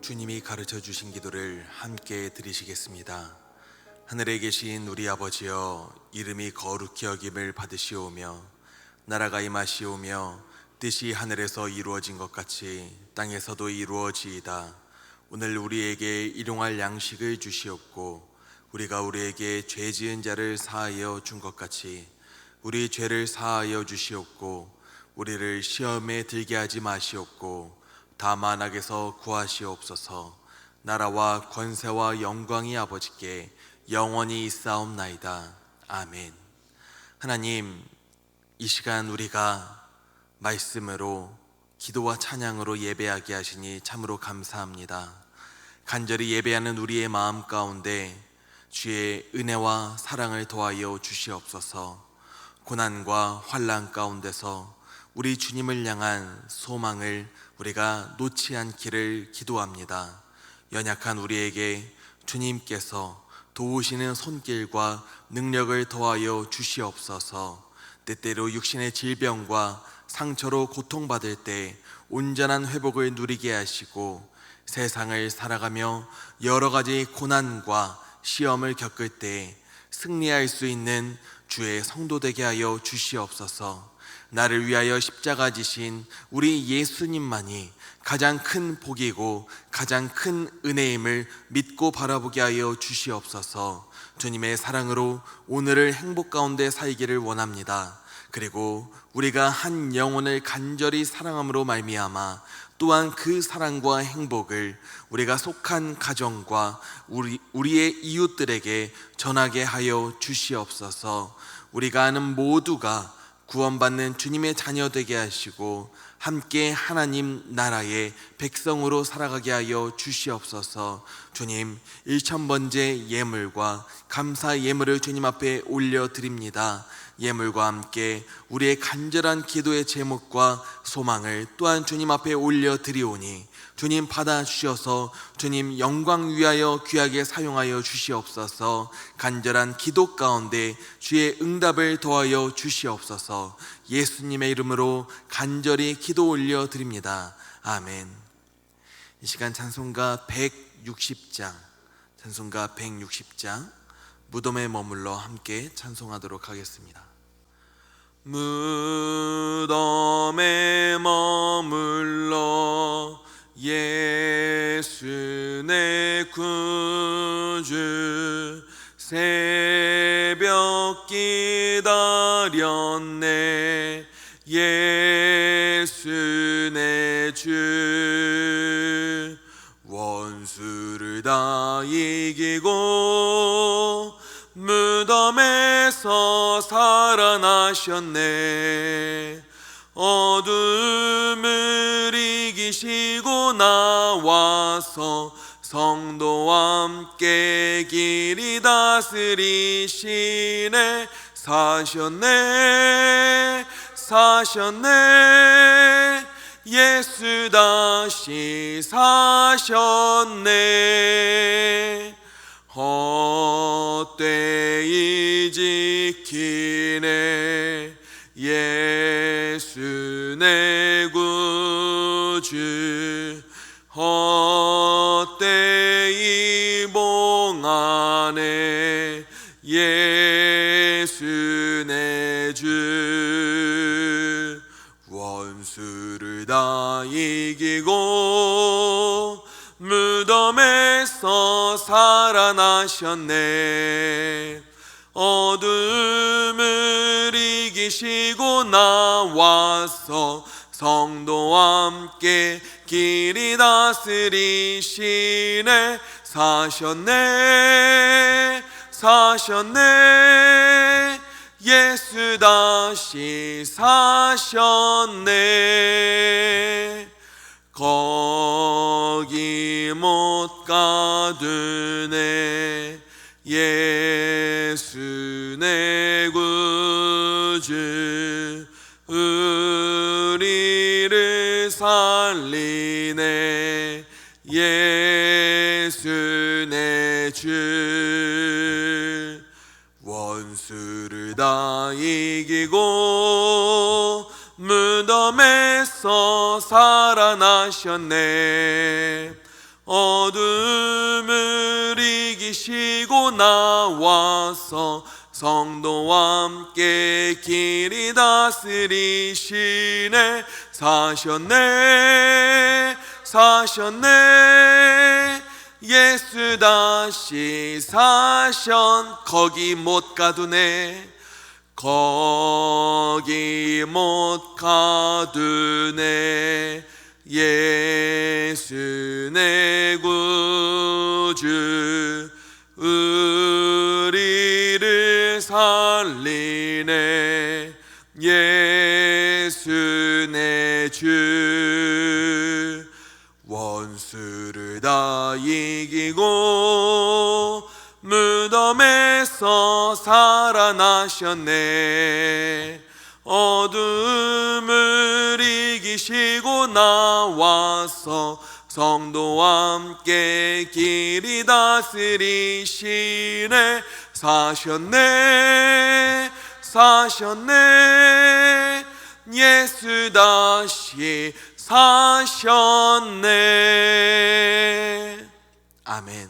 주님이 가르쳐 주신 기도를 함께 드리시겠습니다. 하늘에 계신 우리 아버지여, 이름이 거룩히 여김을 받으시오며 나라가 임하시오며 뜻이 하늘에서 이루어진 것 같이 땅에서도 이루어지이다. 오늘 우리에게 일용할 양식을 주시옵고 우리가 우리에게 죄 지은 자를 사하여 준 것 같이 우리 죄를 사하여 주시옵고 우리를 시험에 들게 하지 마시옵고 다만 악에서 구하시옵소서. 나라와 권세와 영광이 아버지께 영원히 있사옵나이다. 아멘. 하나님, 이 시간 우리가 말씀으로 기도와 찬양으로 예배하게 하시니 참으로 감사합니다. 간절히 예배하는 우리의 마음 가운데 주의 은혜와 사랑을 더하여 주시옵소서. 고난과 환난 가운데서 우리 주님을 향한 소망을 우리가 놓지 않기를 기도합니다. 연약한 우리에게 주님께서 도우시는 손길과 능력을 더하여 주시옵소서. 때때로 육신의 질병과 상처로 고통받을 때 온전한 회복을 누리게 하시고 세상을 살아가며 여러 가지 고난과 시험을 겪을 때 승리할 수 있는 주의 성도 되게 하여 주시옵소서. 나를 위하여 십자가 지신 우리 예수님만이 가장 큰 복이고 가장 큰 은혜임을 믿고 바라보게 하여 주시옵소서. 주님의 사랑으로 오늘을 행복 가운데 살기를 원합니다. 그리고 우리가 한 영혼을 간절히 사랑함으로 말미암아 또한 그 사랑과 행복을 우리가 속한 가정과 우리의 이웃들에게 전하게 하여 주시옵소서. 우리가 아는 모두가 구원받는 주님의 자녀 되게 하시고 함께 하나님 나라의 백성으로 살아가게 하여 주시옵소서. 주님, 1000번째 예물과 감사 예물을 주님 앞에 올려드립니다. 예물과 함께 우리의 간절한 기도의 제목과 소망을 또한 주님 앞에 올려드리오니 주님 받아주셔서 주님 영광 위하여 귀하게 사용하여 주시옵소서. 간절한 기도 가운데 주의 응답을 더하여 주시옵소서. 예수님의 이름으로 간절히 기도 올려드립니다. 아멘. 이 시간 찬송가 160장, 찬송가 160장 무덤에 머물러 함께 찬송하도록 하겠습니다. 무덤에 머물러 예수 내 구주 새벽 기다렸네. 예수 내 주 원수를 다 이기고 무덤에서 살아나셨네. 어둠을 이기시고 나와서 성도와 함께 길이 다스리시네. 사셨네. 예수 다시 사셨네. 헛되이 지키네. 예수 내 구주 헛되이 봉하네. 예수 내 주 원수를 다 이기고 무덤에서 살아나셨네. 어둠을 이기시고 나와서 성도와 함께 길이 다스리시네. 사셨네. 예수 다시 사셨네. 거기 못 가두네. 예수 내 구주 우리를 살리네. 예수 내 주 원수를 다 이기고 무덤에서 살아나셨네. 어둠을 이기시고 나와서 성도와 함께 길이 다스리시네. 사셨네 사셨네. 예수 다시 사션. 거기 못 가두네. 거기 못 가두네. 예수 내 구주 우리를 살리네. 예수 내 주 원수를 다 이기고 무덤에서 살아나셨네. 어둠을 이기시고 나와서 성도와 함께 길이 다스리시네. 사셨네 사셨네. 예수 다시 사셨네. 아멘.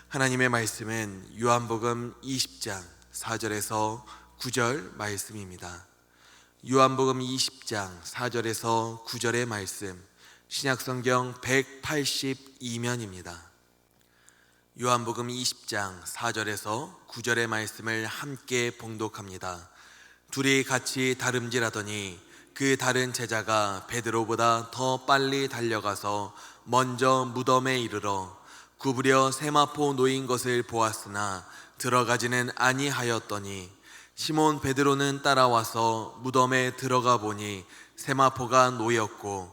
하나님의 말씀은 요한복음 20장 4절에서 9절 말씀입니다. 요한복음 20장 4절에서 9절의 말씀, 신약성경 182면입니다. 요한복음 20장 4절에서 9절의 말씀을 함께 봉독합니다. 둘이 같이 다름질하더니 그 다른 제자가 베드로보다 더 빨리 달려가서 먼저 무덤에 이르러 구부려 세마포 놓인 것을 보았으나 들어가지는 아니하였더니 시몬 베드로는 따라와서 무덤에 들어가 보니 세마포가 놓였고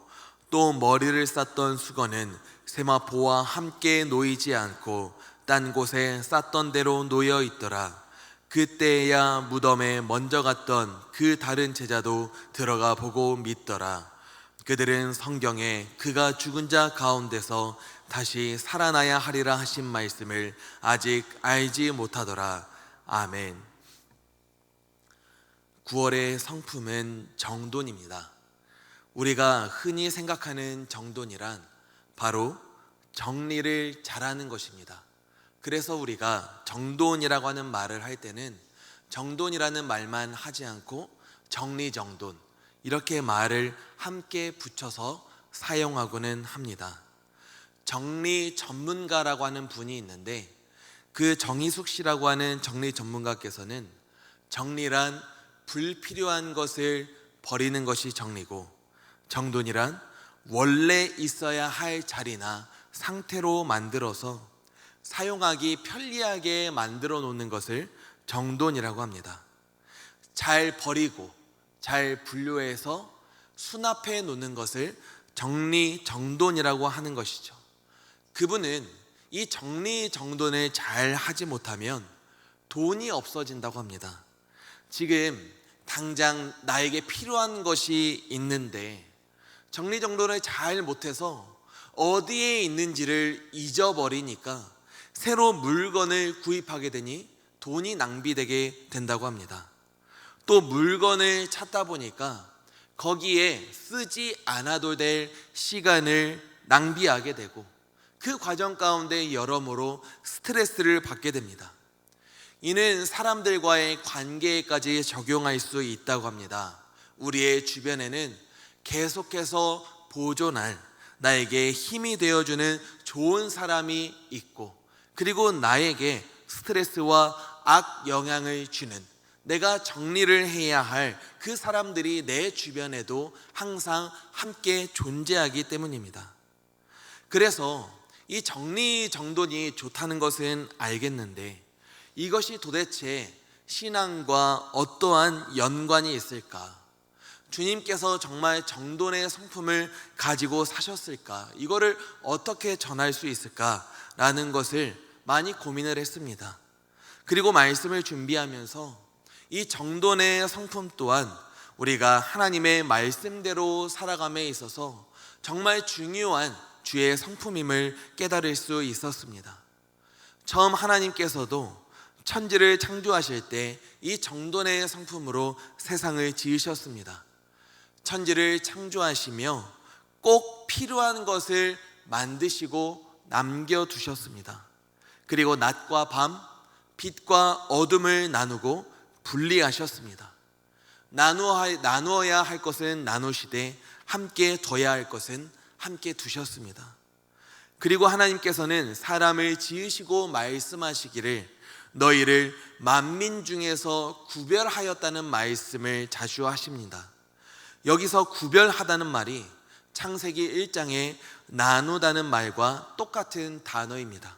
또 머리를 쌌던 수건은 세마포와 함께 놓이지 않고 딴 곳에 쌌던 대로 놓여 있더라. 그때야 무덤에 먼저 갔던 그 다른 제자도 들어가 보고 믿더라. 그들은 성경에 그가 죽은 자 가운데서 다시 살아나야 하리라 하신 말씀을 아직 알지 못하더라. 아멘. 9월의 성품은 정돈입니다. 우리가 흔히 생각하는 정돈이란 바로 정리를 잘하는 것입니다. 그래서 우리가 정돈이라고 하는 말을 할 때는 정돈이라는 말만 하지 않고 정리정돈 이렇게 말을 함께 붙여서 사용하고는 합니다. 정리 전문가라고 하는 분이 있는데 그 정희숙 씨라고 하는 정리 전문가께서는 정리란 불필요한 것을 버리는 것이 정리고 정돈이란 원래 있어야 할 자리나 상태로 만들어서 사용하기 편리하게 만들어 놓는 것을 정돈이라고 합니다. 잘 버리고 잘 분류해서 수납해 놓는 것을 정리정돈이라고 하는 것이죠. 그분은 이 정리정돈을 잘 하지 못하면 돈이 없어진다고 합니다. 지금 당장 나에게 필요한 것이 있는데 정리정돈을 잘 못해서 어디에 있는지를 잊어버리니까 새로 물건을 구입하게 되니 돈이 낭비되게 된다고 합니다. 또 물건을 찾다 보니까 거기에 쓰지 않아도 될 시간을 낭비하게 되고 그 과정 가운데 여러모로 스트레스를 받게 됩니다. 이는 사람들과의 관계에까지 적용할 수 있다고 합니다. 우리의 주변에는 계속해서 보존할 나에게 힘이 되어주는 좋은 사람이 있고 그리고 나에게 스트레스와 악영향을 주는 내가 정리를 해야 할 그 사람들이 내 주변에도 항상 함께 존재하기 때문입니다. 그래서 이 정리정돈이 좋다는 것은 알겠는데 이것이 도대체 신앙과 어떠한 연관이 있을까? 주님께서 정말 정돈의 성품을 가지고 사셨을까? 이거를 어떻게 전할 수 있을까라는 것을 많이 고민을 했습니다. 그리고 말씀을 준비하면서 이 정돈의 성품 또한 우리가 하나님의 말씀대로 살아감에 있어서 정말 중요한 주의 성품임을 깨달을 수 있었습니다. 처음 하나님께서도 천지를 창조하실 때 이 정돈의 성품으로 세상을 지으셨습니다. 천지를 창조하시며 꼭 필요한 것을 만드시고 남겨두셨습니다. 그리고 낮과 밤, 빛과 어둠을 나누고 분리하셨습니다. 나누어야 할 것은 나누시되 함께 둬야 할 것은 함께 두셨습니다. 그리고 하나님께서는 사람을 지으시고 말씀하시기를 너희를 만민 중에서 구별하였다는 말씀을 자주 하십니다. 여기서 구별하다는 말이 창세기 1장에 나누다는 말과 똑같은 단어입니다.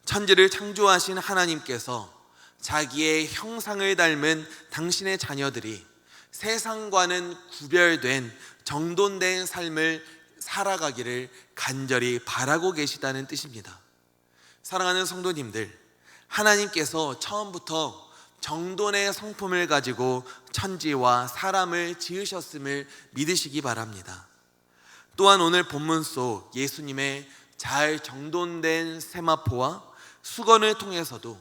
천지를 창조하신 하나님께서 자기의 형상을 닮은 당신의 자녀들이 세상과는 구별된 정돈된 삶을 살아가기를 간절히 바라고 계시다는 뜻입니다. 사랑하는 성도님들, 하나님께서 처음부터 정돈의 성품을 가지고 천지와 사람을 지으셨음을 믿으시기 바랍니다. 또한 오늘 본문 속 예수님의 잘 정돈된 세마포와 수건을 통해서도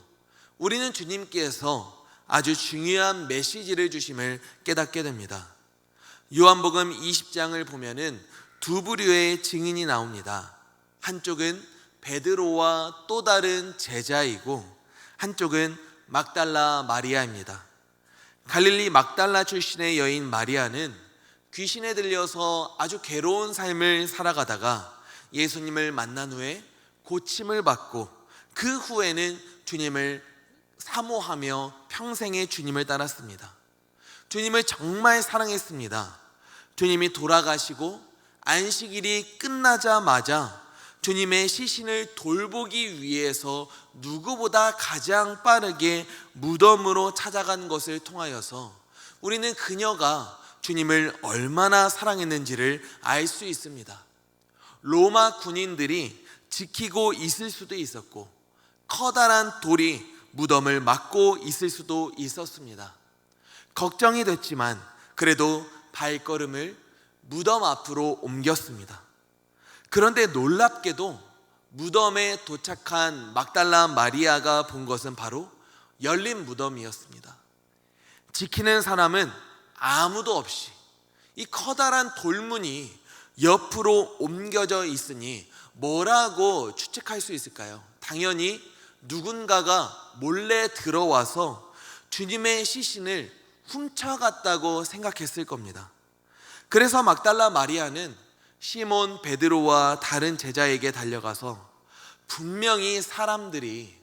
우리는 주님께서 아주 중요한 메시지를 주심을 깨닫게 됩니다. 요한복음 20장을 보면은 두 부류의 증인이 나옵니다. 한쪽은 베드로와 또 다른 제자이고 한쪽은 막달라 마리아입니다. 갈릴리 막달라 출신의 여인 마리아는 귀신에 들려서 아주 괴로운 삶을 살아가다가 예수님을 만난 후에 고침을 받고 그 후에는 주님을 사모하며 평생에 주님을 따랐습니다. 주님을 정말 사랑했습니다. 주님이 돌아가시고 안식일이 끝나자마자 주님의 시신을 돌보기 위해서 누구보다 가장 빠르게 무덤으로 찾아간 것을 통하여서 우리는 그녀가 주님을 얼마나 사랑했는지를 알 수 있습니다. 로마 군인들이 지키고 있을 수도 있었고 커다란 돌이 무덤을 막고 있을 수도 있었습니다. 걱정이 됐지만 그래도 발걸음을 무덤 앞으로 옮겼습니다. 그런데 놀랍게도 무덤에 도착한 막달라 마리아가 본 것은 바로 열린 무덤이었습니다. 지키는 사람은 아무도 없이 이 커다란 돌문이 옆으로 옮겨져 있으니 뭐라고 추측할 수 있을까요? 당연히 누군가가 몰래 들어와서 주님의 시신을 훔쳐갔다고 생각했을 겁니다. 그래서 막달라 마리아는 시몬 베드로와 다른 제자에게 달려가서 분명히 사람들이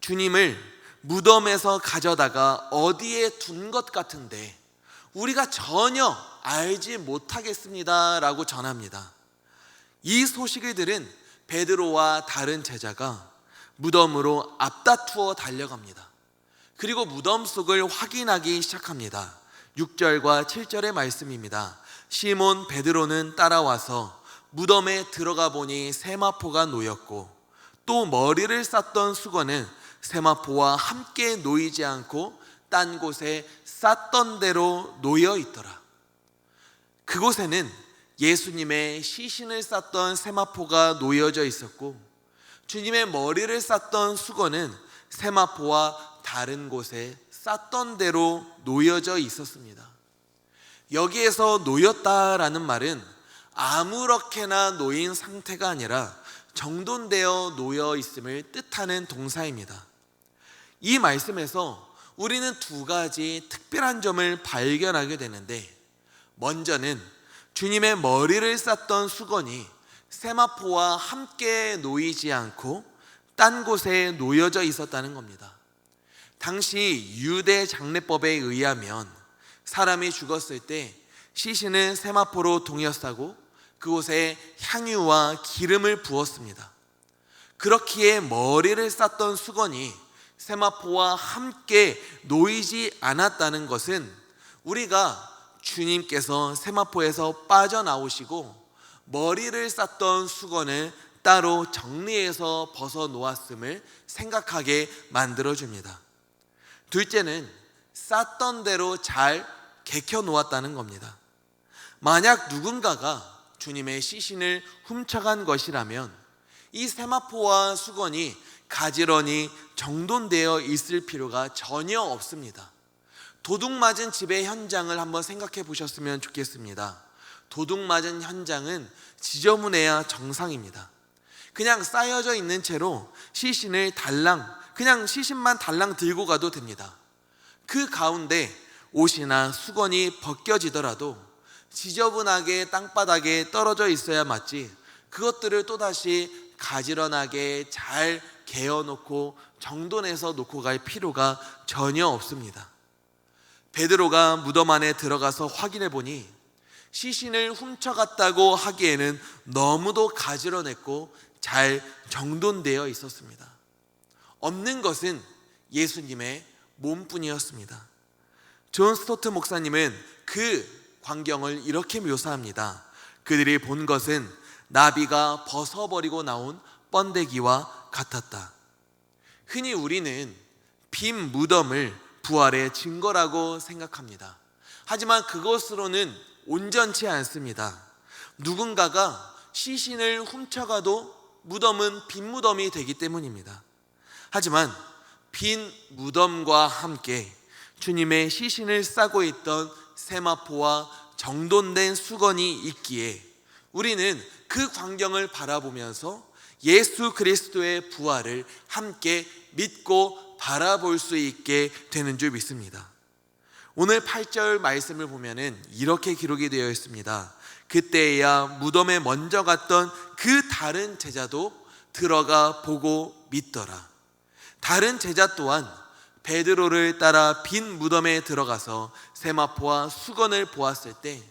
주님을 무덤에서 가져다가 어디에 둔 것 같은데 우리가 전혀 알지 못하겠습니다 라고 전합니다. 이 소식을 들은 베드로와 다른 제자가 무덤으로 앞다투어 달려갑니다. 그리고 무덤 속을 확인하기 시작합니다. 6절과 7절의 말씀입니다. 시몬 베드로는 따라와서 무덤에 들어가 보니 세마포가 놓였고 또 머리를 쌌던 수건은 세마포와 함께 놓이지 않고 딴 곳에 쌌던 대로 놓여 있더라. 그곳에는 예수님의 시신을 쌌던 세마포가 놓여져 있었고 주님의 머리를 쌌던 수건은 세마포와 다른 곳에 쌌던 대로 놓여져 있었습니다. 여기에서 놓였다라는 말은 아무렇게나 놓인 상태가 아니라 정돈되어 놓여 있음을 뜻하는 동사입니다. 이 말씀에서 우리는 두 가지 특별한 점을 발견하게 되는데, 먼저는 주님의 머리를 쌌던 수건이 세마포와 함께 놓이지 않고 딴 곳에 놓여져 있었다는 겁니다. 당시 유대 장례법에 의하면 사람이 죽었을 때 시신은 세마포로 동여 싸고 그곳에 향유와 기름을 부었습니다. 그렇기에 머리를 쌌던 수건이 세마포와 함께 놓이지 않았다는 것은 우리가 주님께서 세마포에서 빠져나오시고 머리를 쌌던 수건을 따로 정리해서 벗어 놓았음을 생각하게 만들어줍니다. 둘째는 쌌던 대로 잘 개켜 놓았다는 겁니다. 만약 누군가가 주님의 시신을 훔쳐간 것이라면 이 세마포와 수건이 가지런히 정돈되어 있을 필요가 전혀 없습니다. 도둑 맞은 집의 현장을 한번 생각해 보셨으면 좋겠습니다. 도둑 맞은 현장은 지저분해야 정상입니다. 그냥 쌓여져 있는 채로 시신을 그냥 시신만 달랑 들고 가도 됩니다. 그 가운데 옷이나 수건이 벗겨지더라도 지저분하게 땅바닥에 떨어져 있어야 맞지, 그것들을 또다시 가지런하게 잘 개어놓고 정돈해서 놓고 갈 필요가 전혀 없습니다. 베드로가 무덤 안에 들어가서 확인해 보니 시신을 훔쳐갔다고 하기에는 너무도 가지런했고 잘 정돈되어 있었습니다. 없는 것은 예수님의 몸뿐이었습니다. 존 스토트 목사님은 그 광경을 이렇게 묘사합니다. 그들이 본 것은 나비가 벗어버리고 나온 번데기와 같았다. 흔히 우리는 빈 무덤을 부활의 증거라고 생각합니다. 하지만 그것으로는 온전치 않습니다. 누군가가 시신을 훔쳐가도 무덤은 빈 무덤이 되기 때문입니다. 하지만 빈 무덤과 함께 주님의 시신을 싸고 있던 세마포와 정돈된 수건이 있기에 우리는 그 광경을 바라보면서 예수 그리스도의 부활을 함께 믿고 바라볼 수 있게 되는 줄 믿습니다. 오늘 8절 말씀을 보면은 이렇게 기록이 되어 있습니다. 그때야 무덤에 먼저 갔던 그 다른 제자도 들어가 보고 믿더라. 다른 제자 또한 베드로를 따라 빈 무덤에 들어가서 세마포와 수건을 보았을 때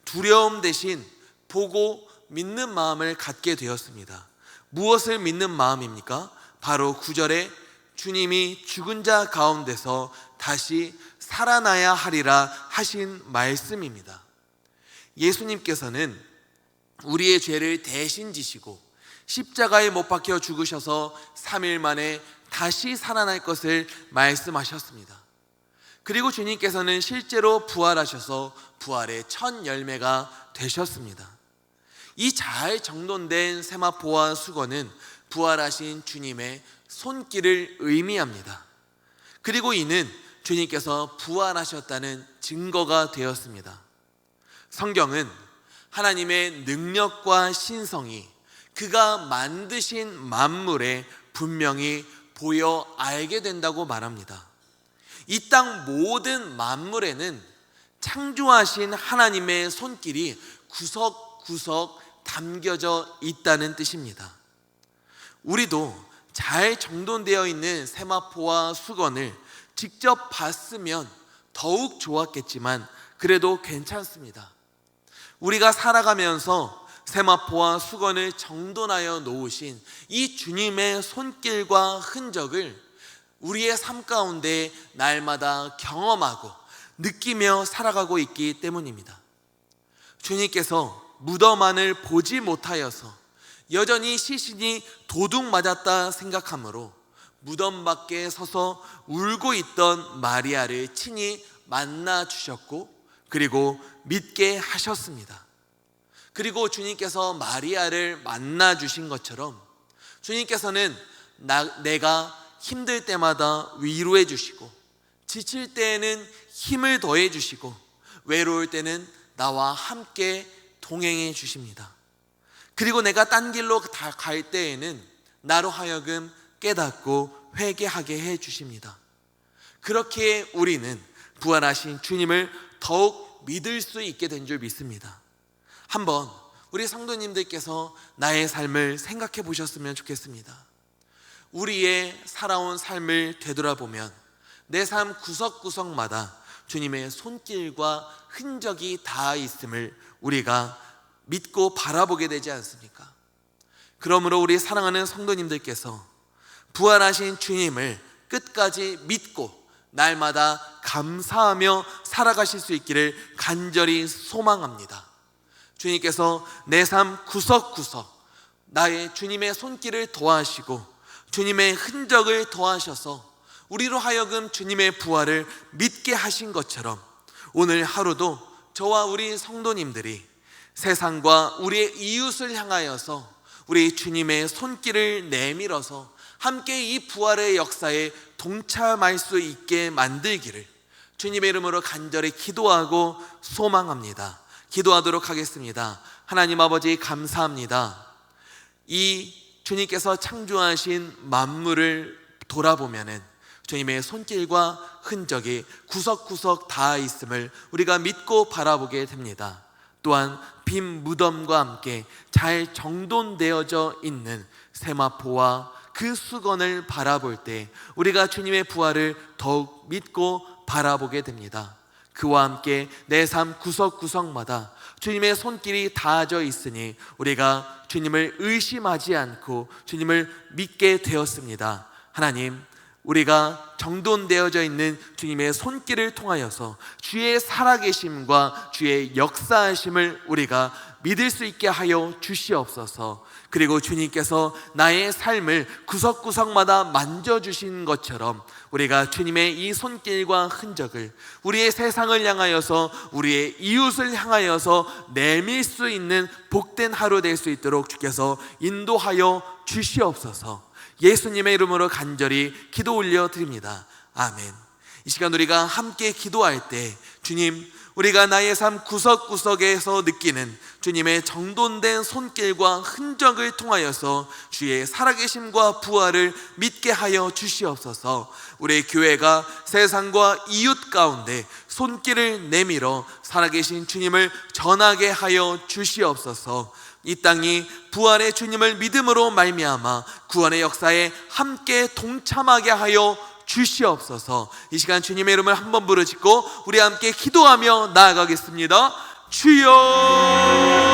두려움 대신 보고 믿는 마음을 갖게 되었습니다. 무엇을 믿는 마음입니까? 바로 9절에 주님이 죽은 자 가운데서 다시 살아나야 하리라 하신 말씀입니다. 예수님께서는 우리의 죄를 대신 지시고 십자가에 못 박혀 죽으셔서 3일 만에 다시 살아날 것을 말씀하셨습니다. 그리고 주님께서는 실제로 부활하셔서 부활의 첫 열매가 되셨습니다. 이 잘 정돈된 세마포와 수건은 부활하신 주님의 손길을 의미합니다. 그리고 이는 주님께서 부활하셨다는 증거가 되었습니다. 성경은 하나님의 능력과 신성이 그가 만드신 만물에 분명히 보여 알게 된다고 말합니다. 이 땅 모든 만물에는 창조하신 하나님의 손길이 구석구석 담겨져 있다는 뜻입니다. 우리도 잘 정돈되어 있는 세마포와 수건을 직접 봤으면 더욱 좋았겠지만 그래도 괜찮습니다. 우리가 살아가면서 세마포와 수건을 정돈하여 놓으신 이 주님의 손길과 흔적을 우리의 삶 가운데 날마다 경험하고 느끼며 살아가고 있기 때문입니다. 주님께서 무덤 안을 보지 못하여서 여전히 시신이 도둑 맞았다 생각하므로 무덤 밖에 서서 울고 있던 마리아를 친히 만나 주셨고 그리고 믿게 하셨습니다. 그리고 주님께서 마리아를 만나 주신 것처럼 주님께서는 내가 힘들 때마다 위로해 주시고 지칠 때에는 힘을 더해 주시고 외로울 때는 나와 함께 동행해 주십니다. 그리고 내가 딴 길로 갈 때에는 나로 하여금 깨닫고 회개하게 해 주십니다. 그렇게 우리는 부활하신 주님을 더욱 믿을 수 있게 된 줄 믿습니다. 한번 우리 성도님들께서 나의 삶을 생각해 보셨으면 좋겠습니다. 우리의 살아온 삶을 되돌아보면 내 삶 구석구석마다 주님의 손길과 흔적이 닿아 있음을 우리가 믿고 바라보게 되지 않습니까? 그러므로 우리 사랑하는 성도님들께서 부활하신 주님을 끝까지 믿고 날마다 감사하며 살아가실 수 있기를 간절히 소망합니다. 주님께서 내 삶 구석구석 나의 주님의 손길을 더하시고 주님의 흔적을 더하셔서 우리로 하여금 주님의 부활을 믿게 하신 것처럼 오늘 하루도 저와 우리 성도님들이 세상과 우리의 이웃을 향하여서 우리 주님의 손길을 내밀어서 함께 이 부활의 역사에 동참할 수 있게 만들기를 주님의 이름으로 간절히 기도하고 소망합니다. 기도하도록 하겠습니다. 하나님 아버지 감사합니다. 이 주님께서 창조하신 만물을 돌아보면은 주님의 손길과 흔적이 구석구석 닿아 있음을 우리가 믿고 바라보게 됩니다. 또한 빈 무덤과 함께 잘 정돈되어져 있는 세마포와 그 수건을 바라볼 때 우리가 주님의 부활을 더욱 믿고 바라보게 됩니다. 그와 함께 내 삶 구석구석마다 주님의 손길이 닿아져 있으니 우리가 주님을 의심하지 않고 주님을 믿게 되었습니다. 하나님, 우리가 정돈되어져 있는 주님의 손길을 통하여서 주의 살아계심과 주의 역사하심을 우리가 믿을 수 있게 하여 주시옵소서. 그리고 주님께서 나의 삶을 구석구석마다 만져주신 것처럼 우리가 주님의 이 손길과 흔적을 우리의 세상을 향하여서 우리의 이웃을 향하여서 내밀 수 있는 복된 하루 될 수 있도록 주께서 인도하여 주시옵소서. 예수님의 이름으로 간절히 기도 올려드립니다. 아멘. 이 시간 우리가 함께 기도할 때 주님, 우리가 나의 삶 구석구석에서 느끼는 주님의 정돈된 손길과 흔적을 통하여서 주의 살아계심과 부활을 믿게 하여 주시옵소서. 우리의 교회가 세상과 이웃 가운데 손길을 내밀어 살아계신 주님을 전하게 하여 주시옵소서. 이 땅이 부활의 주님을 믿음으로 말미암아 구원의 역사에 함께 동참하게 하여 주시옵소서. 이 시간 주님의 이름을 한번 부르짖고 우리 함께 기도하며 나아가겠습니다. 주여